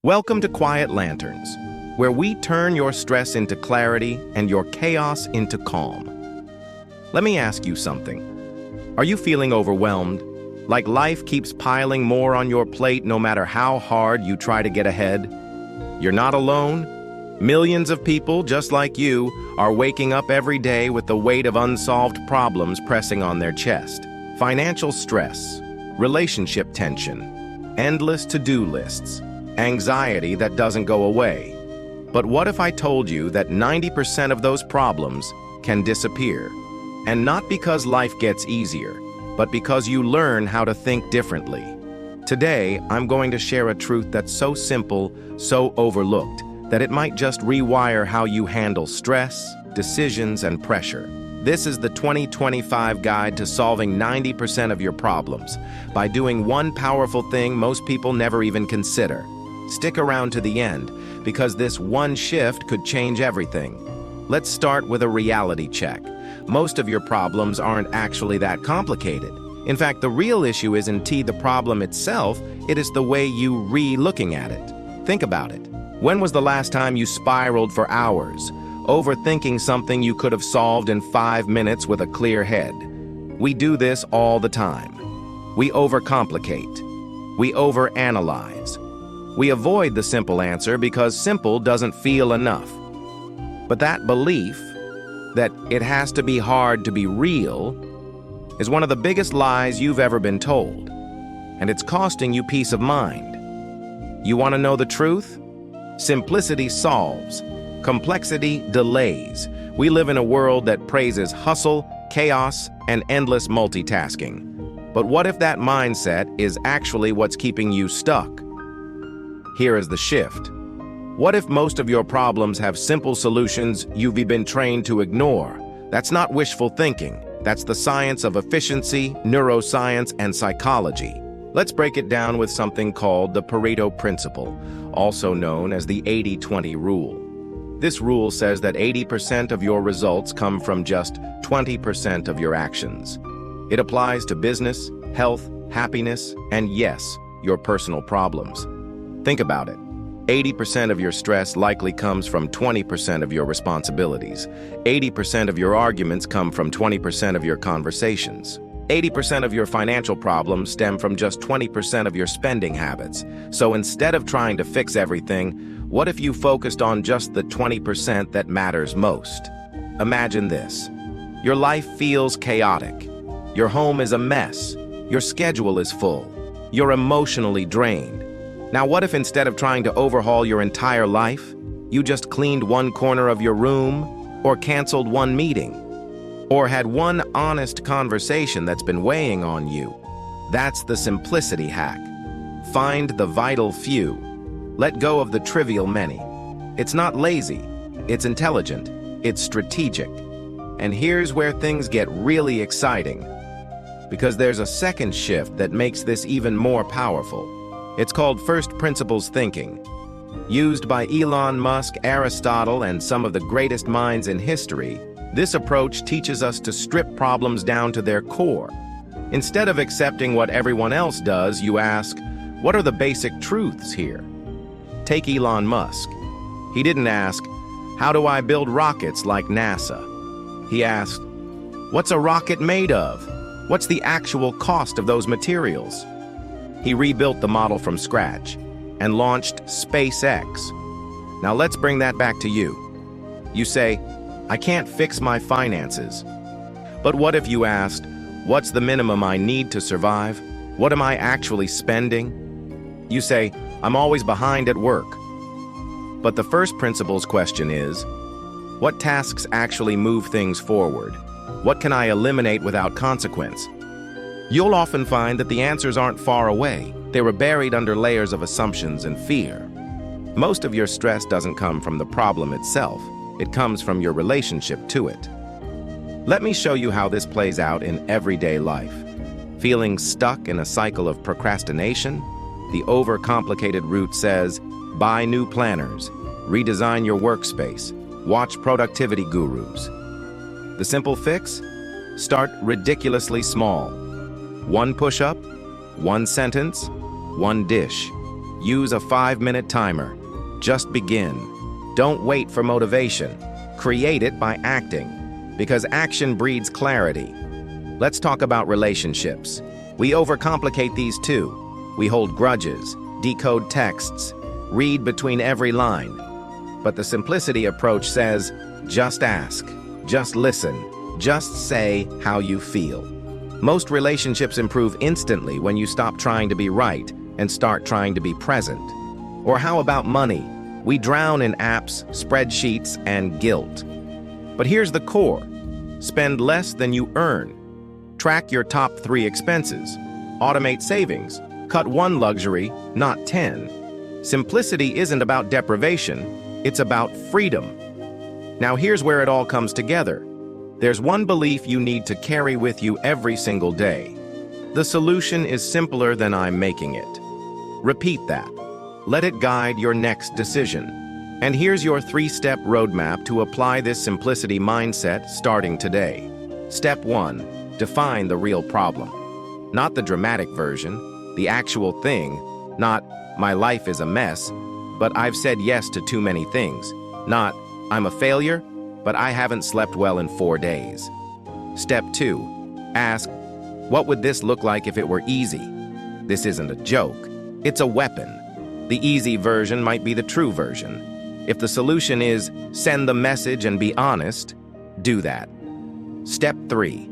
Welcome to Quiet Lanterns, where we turn your stress into clarity and your chaos into calm. Let me ask you something. Are you feeling overwhelmed? Like life keeps piling more on your plate no matter how hard you try to get ahead? You're not alone. Millions of people, just like you, are waking up every day with the weight of unsolved problems pressing on their chest. Financial stress, relationship tension, endless to-do lists, anxiety that doesn't go away. But what if I told you that 90% of those problems can disappear? And not because life gets easier, but because you learn how to think differently. Today, I'm going to share a truth that's so simple, so overlooked, that it might just rewire how you handle stress, decisions, and pressure. This is the 2025 guide to solving 90% of your problems by doing one powerful thing most people never even consider. Stick around to the end, because this one shift could change everything. Let's start with a reality check. Most of your problems aren't actually that complicated. In fact, the real issue isn't the problem itself, it is the way you looking at it. Think about it. When was the last time you spiraled for hours, overthinking something you could have solved in 5 minutes with a clear head? We do this all the time. We overcomplicate. We overanalyze. We avoid the simple answer because simple doesn't feel enough. But that belief, that it has to be hard to be real, is one of the biggest lies you've ever been told. And it's costing you peace of mind. You want to know the truth? Simplicity solves. Complexity delays. We live in a world that praises hustle, chaos, and endless multitasking. But what if that mindset is actually what's keeping you stuck? Here is the shift. What if most of your problems have simple solutions you've been trained to ignore? That's not wishful thinking. That's the science of efficiency, neuroscience, and psychology. Let's break it down with something called the Pareto principle, also known as the 80-20 rule. This rule says that 80% of your results come from just 20% of your actions. It applies to business, health, happiness, and yes, your personal problems. Think about it. 80% of your stress likely comes from 20% of your responsibilities. 80% of your arguments come from 20% of your conversations. 80% of your financial problems stem from just 20% of your spending habits. So instead of trying to fix everything, what if you focused on just the 20% that matters most? Imagine this. Your life feels chaotic. Your home is a mess. Your schedule is full. You're emotionally drained. Now what if instead of trying to overhaul your entire life, you just cleaned one corner of your room, or canceled one meeting, or had one honest conversation that's been weighing on you? That's the simplicity hack. Find the vital few. Let go of the trivial many. It's not lazy, it's intelligent, it's strategic. And here's where things get really exciting, because there's a second shift that makes this even more powerful. It's called first principles thinking. Used by Elon Musk, Aristotle, and some of the greatest minds in history, this approach teaches us to strip problems down to their core. Instead of accepting what everyone else does, you ask, what are the basic truths here? Take Elon Musk. He didn't ask, how do I build rockets like NASA? He asked, what's a rocket made of? What's the actual cost of those materials? He rebuilt the model from scratch and launched SpaceX. Now let's bring that back to you. You say, I can't fix my finances. But what if you asked, what's the minimum I need to survive? What am I actually spending? You say, I'm always behind at work. But the first principles question is, what tasks actually move things forward? What can I eliminate without consequence? You'll often find that the answers aren't far away. They were buried under layers of assumptions and fear. Most of your stress doesn't come from the problem itself. It comes from your relationship to it. Let me show you how this plays out in everyday life. Feeling stuck in a cycle of procrastination? The overcomplicated route says, buy new planners, redesign your workspace, watch productivity gurus. The simple fix? Start ridiculously small. One push-up, one sentence, one dish. Use a 5-minute timer. Just begin. Don't wait for motivation. Create it by acting, because action breeds clarity. Let's talk about relationships. We overcomplicate these too. We hold grudges, decode texts, read between every line. But the simplicity approach says, just ask, just listen, just say how you feel. Most relationships improve instantly when you stop trying to be right and start trying to be present. Or how about money? We drown in apps, spreadsheets, and guilt. But here's the core. Spend less than you earn. Track your top 3 expenses. Automate savings. Cut 1 luxury, not 10. Simplicity isn't about deprivation, it's about freedom. Now here's where it all comes together. There's one belief you need to carry with you every single day. The solution is simpler than I'm making it. Repeat that. Let it guide your next decision. And here's your 3-step roadmap to apply this simplicity mindset starting today. Step 1. Define the real problem. Not the dramatic version, the actual thing, not, my life is a mess, but I've said yes to too many things. Not, I'm a failure, but I haven't slept well in 4 days. Step 2. Ask, what would this look like if it were easy? This isn't a joke. It's a weapon. The easy version might be the true version. If the solution is, send the message and be honest, do that. Step 3.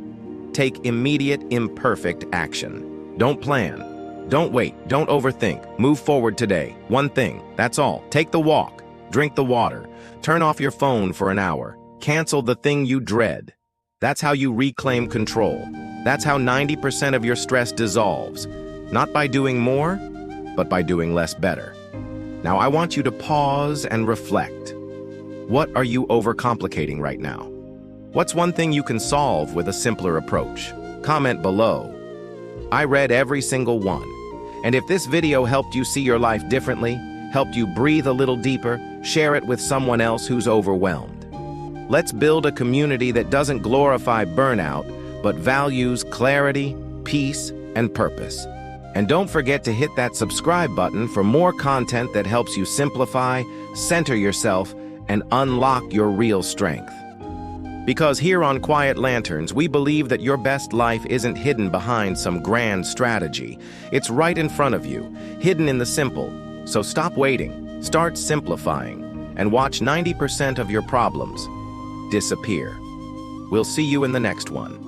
Take immediate, imperfect action. Don't plan. Don't wait. Don't overthink. Move forward today. One thing. That's all. Take the walk. Drink the water. Turn off your phone for an hour. Cancel the thing you dread. That's how you reclaim control. That's how 90% of your stress dissolves. Not by doing more, but by doing less better. Now I want you to pause and reflect. What are you overcomplicating right now? What's one thing you can solve with a simpler approach? Comment below. I read every single one. And if this video helped you see your life differently, helped you breathe a little deeper, share it with someone else who's overwhelmed. Let's build a community that doesn't glorify burnout, but values clarity, peace, and purpose. And don't forget to hit that subscribe button for more content that helps you simplify, center yourself, and unlock your real strength. Because here on Quiet Lanterns, we believe that your best life isn't hidden behind some grand strategy. It's right in front of you, hidden in the simple. So stop waiting, start simplifying, and watch 90% of your problems disappear. We'll see you in the next one.